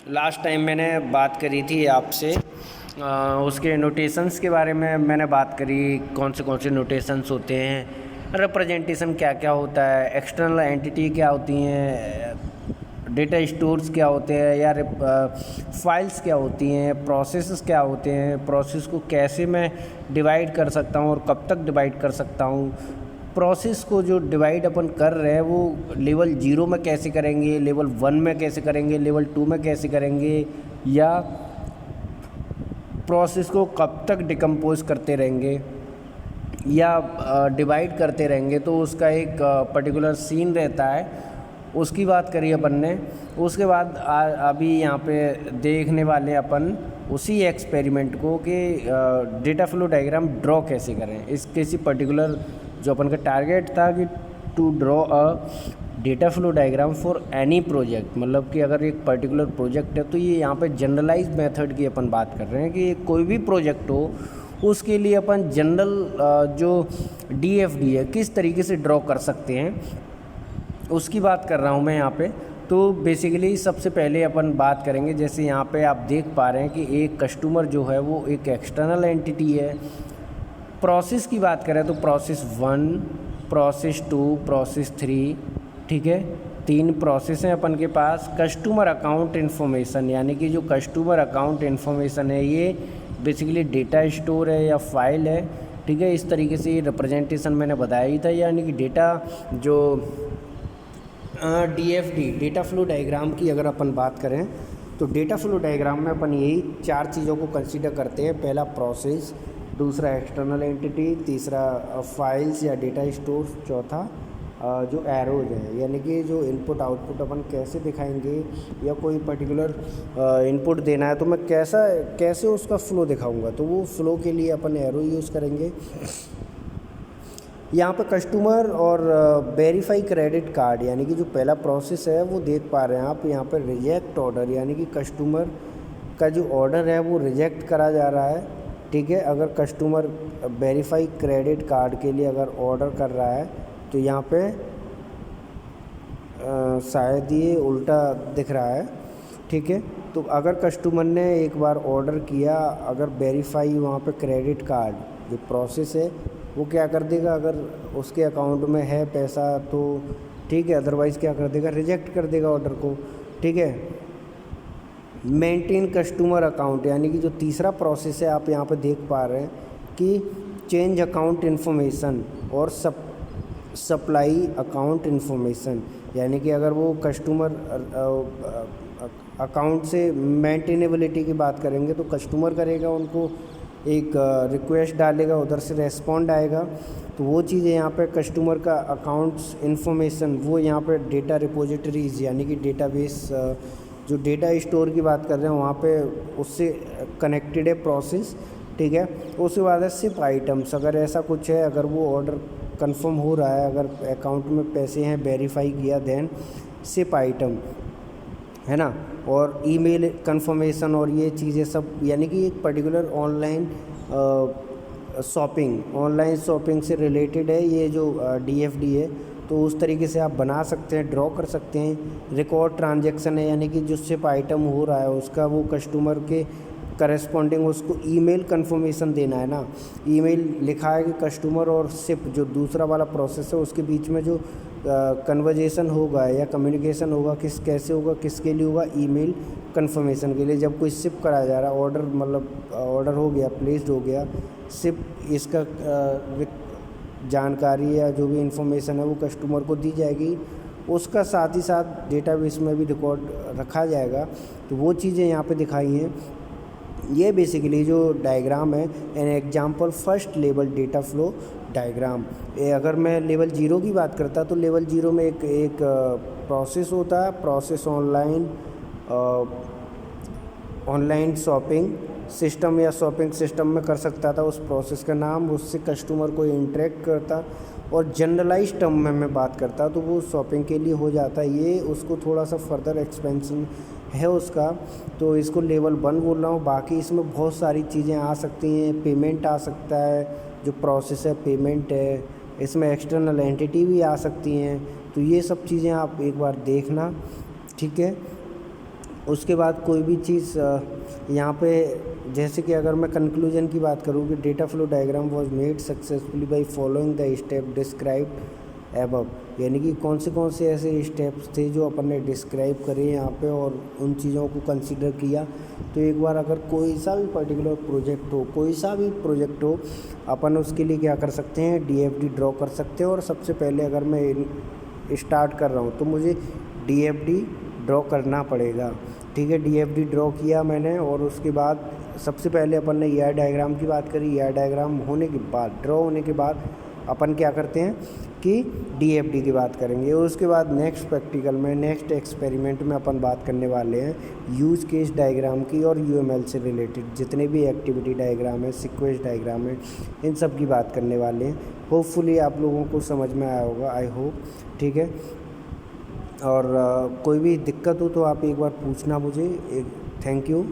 Last time मैंने बात करी थी आपसे उसके नोटेशंस के बारे में मैंने बात करी, कौन से नोटेशंस होते हैं, रिप्रेजेंटेशन क्या क्या होता है, एक्सटर्नल एंटिटी क्या होती हैं, डेटा स्टोर्स क्या होते हैं या फाइल्स क्या होती हैं, प्रोसेसेस क्या होते हैं, प्रोसेस को कैसे मैं डिवाइड कर सकता हूँ और कब तक डिवाइड कर सकता हूँ, प्रोसेस को जो डिवाइड अपन कर रहे हैं वो लेवल 0 में कैसे करेंगे, लेवल 1 में कैसे करेंगे, लेवल 2 में कैसे करेंगे, या प्रोसेस को कब तक डिकम्पोज करते रहेंगे या डिवाइड करते रहेंगे, तो उसका एक पर्टिकुलर सीन रहता है, उसकी बात करी अपन ने। उसके बाद अभी यहाँ पे देखने वाले अपन उसी एक्सपेरिमेंट को कि डेटा फ्लो डायग्राम ड्रॉ कैसे करें। इस किसी पर्टिकुलर जो अपन का टारगेट था कि to draw a data flow diagram for any project, मतलब कि अगर एक पर्टिकुलर प्रोजेक्ट है तो ये यहाँ पे जनरलाइज मेथड की अपन बात कर रहे हैं कि कोई भी प्रोजेक्ट हो उसके लिए अपन जनरल जो DFD है किस तरीके से ड्रॉ कर सकते हैं उसकी बात कर रहा हूँ मैं यहाँ पे। तो बेसिकली सबसे पहले अपन बात करेंगे, जैसे यहाँ पे आप देख पा रहे हैं कि एक कस्टमर जो है वो एक एक्सटर्नल एंटिटी है। प्रोसेस की बात करें तो प्रोसेस 1, प्रोसेस 2, प्रोसेस 3, ठीक है, 3 प्रोसेस हैं अपन के पास। कस्टमर अकाउंट इन्फॉर्मेशन, यानी कि जो कस्टमर अकाउंट इन्फॉर्मेशन है ये बेसिकली डेटा स्टोर है या फाइल है, ठीक है। इस तरीके से ये रिप्रेजेंटेशन मैंने बताया ही था, यानी कि डेटा जो DFD डेटा फ्लो डायग्राम की अगर अपन बात करें तो डेटा फ्लो डायग्राम में अपन यही 4 चीज़ों को कंसीडर करते हैं। पहला प्रोसेस, दूसरा एक्सटर्नल एंटिटी, तीसरा फाइल्स या डेटा स्टोर, चौथा जो एरोज है, यानी कि जो इनपुट आउटपुट अपन कैसे दिखाएंगे या कोई पर्टिकुलर इनपुट देना है तो मैं कैसे उसका फ़्लो दिखाऊंगा, तो वो फ़्लो के लिए अपन एरो यूज़ करेंगे। यहाँ पे कस्टमर और वेरीफाई क्रेडिट कार्ड, यानी कि जो पहला प्रोसेस है वो देख पा रहे हैं आप यहाँ पर रिजेक्ट ऑर्डर, यानी कि कस्टमर का जो ऑर्डर है वो रिजेक्ट करा जा रहा है, ठीक है। अगर कस्टमर वेरीफाई क्रेडिट कार्ड के लिए अगर ऑर्डर कर रहा है तो यहाँ पे शायद ये उल्टा दिख रहा है, ठीक है। तो अगर कस्टमर ने एक बार ऑर्डर किया, अगर वेरीफाई वहाँ पे क्रेडिट कार्ड जो प्रोसेस है वो क्या कर देगा, अगर उसके अकाउंट में है पैसा तो ठीक है, अदरवाइज़ क्या कर देगा, रिजेक्ट कर देगा ऑर्डर को, ठीक है। मेंटेन कस्टमर अकाउंट, यानी कि जो तीसरा प्रोसेस है आप यहाँ पे देख पा रहे हैं कि चेंज अकाउंट इन्फॉर्मेशन और सप्लाई अकाउंट इन्फॉर्मेशन, यानी कि अगर वो कस्टमर अकाउंट से मेंटेनेबिलिटी की बात करेंगे तो कस्टमर करेगा, उनको एक रिक्वेस्ट डालेगा, उधर से रेस्पॉन्ड आएगा, तो वो चीज़ें यहाँ पे कस्टमर का अकाउंट्स इन्फॉर्मेशन वो यहाँ पे डेटा रिपोजिटरीज, यानी कि डेटाबेस जो डेटा स्टोर की बात कर रहे हैं वहाँ पे उससे कनेक्टेड है प्रोसेस, ठीक है। उसके बाद है सिप आइटम्स, अगर ऐसा कुछ है, अगर वो ऑर्डर कंफर्म हो रहा है, अगर अकाउंट में पैसे हैं, वेरीफाई किया, देन सिप आइटम है ना, और ईमेल कंफर्मेशन और ये चीज़ें सब, यानी कि एक पर्टिकुलर ऑनलाइन शॉपिंग से रिलेटेड है ये जो DFD है। तो उस तरीके से आप बना सकते हैं, ड्रॉ कर सकते हैं। रिकॉर्ड ट्रांजैक्शन है, यानी कि जो सिप आइटम हो रहा है उसका वो कस्टमर के करस्पॉन्डिंग उसको ईमेल कंफर्मेशन देना है ना। ईमेल लिखा है कि कस्टमर और सिप जो दूसरा वाला प्रोसेस है उसके बीच में जो कन्वर्जेसन होगा या कम्युनिकेशन होगा कैसे होगा, किसके लिए होगा, ईमेल कंफर्मेशन के लिए। जब कोई सिप करा जा रहा है, ऑर्डर मतलब ऑर्डर हो गया, प्लेस्ड हो गया, सिप इसका जानकारी या जो भी इंफॉर्मेशन है वो कस्टमर को दी जाएगी, उसका साथ ही साथ डेटाबेस में भी रिकॉर्ड रखा जाएगा। तो वो चीज़ें यहाँ पे दिखाई हैं। ये बेसिकली जो डायग्राम है an example first level data flow diagram. अगर मैं लेवल 0 की बात करता तो लेवल 0 में एक प्रोसेस होता है, प्रोसेस ऑनलाइन शॉपिंग सिस्टम या शॉपिंग सिस्टम में कर सकता था, उस प्रोसेस का नाम, उससे कस्टमर को इंटरेक्ट करता, और जनरलाइज टर्म में मैं बात करता तो वो शॉपिंग के लिए हो जाता। ये उसको थोड़ा सा फर्दर एक्सपेंशन है उसका, तो इसको लेवल 1 बोल रहा हूँ। बाकी इसमें बहुत सारी चीज़ें आ सकती हैं, पेमेंट आ सकता है, जो प्रोसेस है पेमेंट है, इसमें एक्सटर्नल एंटिटी भी आ सकती हैं। तो ये सब चीज़ें आप एक बार देखना, ठीक है। उसके बाद कोई भी चीज़ यहाँ पे जैसे कि अगर मैं कंक्लूजन की बात करूँ कि data flow diagram was made successfully by following the step described above, यानी कि कौन से ऐसे स्टेप्स थे जो अपन ने डिस्क्राइब करे यहाँ पे और उन चीज़ों को कंसीडर किया। तो एक बार अगर कोई सा भी पर्टिकुलर प्रोजेक्ट हो, कोई सा भी प्रोजेक्ट हो, अपन उसके लिए क्या कर सकते हैं, DFD ड्रॉ कर सकते हैं। और सबसे पहले अगर मैं स्टार्ट कर रहा हूँ तो मुझे DFD ड्रॉ करना पड़ेगा। ठीक है, DFD ड्रॉ किया मैंने और उसके बाद सबसे पहले अपन ने ER डायग्राम की बात करी। ER डायग्राम होने के बाद, ड्रॉ होने के बाद अपन क्या करते हैं कि DFD की बात करेंगे। और उसके बाद नेक्स्ट प्रैक्टिकल में, नेक्स्ट एक्सपेरिमेंट में अपन बात करने वाले हैं यूज केस डायग्राम की और UML से रिलेटेड जितने भी एक्टिविटी डायग्राम है, सीक्वेंस डायग्राम है, इन सब की बात करने वाले हैं। होपफुली आप लोगों को समझ में आया होगा, आई होप। ठीक है, और कोई भी दिक्कत हो तो आप एक बार पूछना मुझे। Thank you.